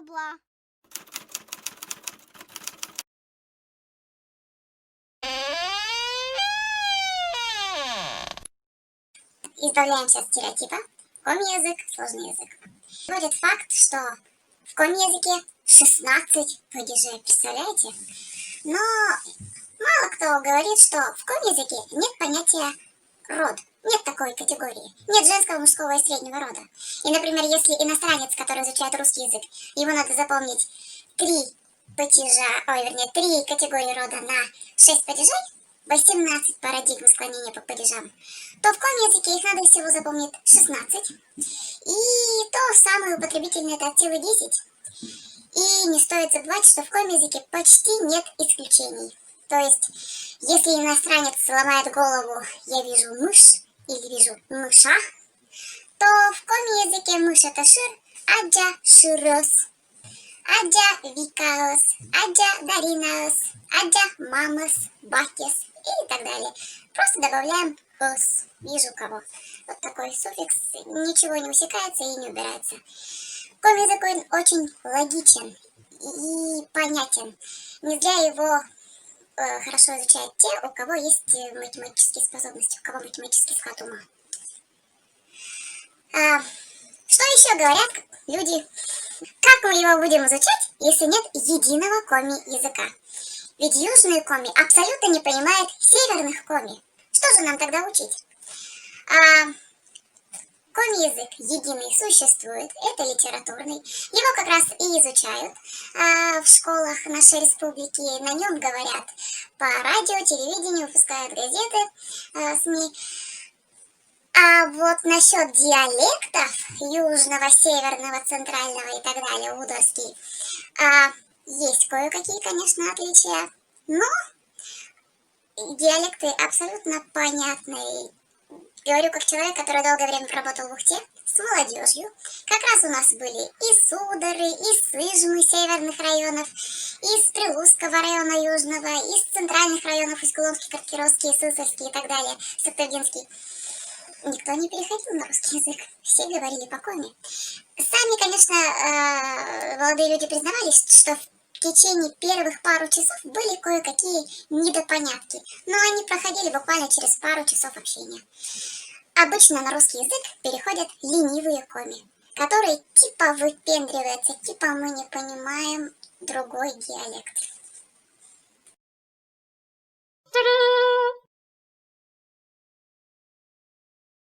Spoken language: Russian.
бла-бла-бла. Избавляемся от стереотипа. Коми-язык, сложный язык. Приводит факт, что в коми-языке 16 падежей, представляете? Но мало кто говорит, что в коми-языке нет понятия род. Нет такой категории. Нет женского, мужского и среднего рода. И, например, если иностранец, который изучает русский язык, ему надо запомнить 3 категории рода на 6 падежей, 18 парадигм склонения по падежам, то в коми-языке их надо всего запомнить 16. И то самое употребительное это от силы 10. И не стоит забывать, что в коми-языке почти нет исключений. То есть, если иностранец ломает голову, я вижу мышь или вижу мыша, то в коми-языке мышь это шир, аджа широс, аджа викаос, аджа даринаос, аджа мамос, бакес и так далее. Просто добавляем ос, вижу кого. Вот такой суффикс, ничего не усекается и не убирается. Коми-язык очень логичен и понятен. Не зря его хорошо изучают те, у кого есть математические способности, у кого математический склад ума. Что еще говорят люди? Как мы его будем изучать, если нет единого коми-языка? Ведь южные коми абсолютно не понимают северных коми. Что же нам тогда учить? Коми-язык единый существует, это литературный. Его как раз и изучают в школах нашей республики. На нем говорят по радио, телевидению, выпускают газеты, СМИ. А вот насчет диалектов южного, северного, центрального и так далее, удовский, есть кое-какие, конечно, отличия, но диалекты абсолютно понятные. Говорю как человек, который долгое время проработал в Ухте с молодежью. Как раз у нас были и Судары, и Сыжмы северных районов, из Прилузского района южного, из центральных районов, Усть-Куломский, Каркировский, Сысольский и так далее, Сыктывдинский. Никто не переходил на русский язык, все говорили по коми. Сами, конечно, молодые люди признавались, что в течение первых пару часов были кое-какие недопонятки, но они проходили буквально через пару часов общения. Обычно на русский язык переходят ленивые коми, которые типа выпендриваются, типа мы не понимаем другой диалект.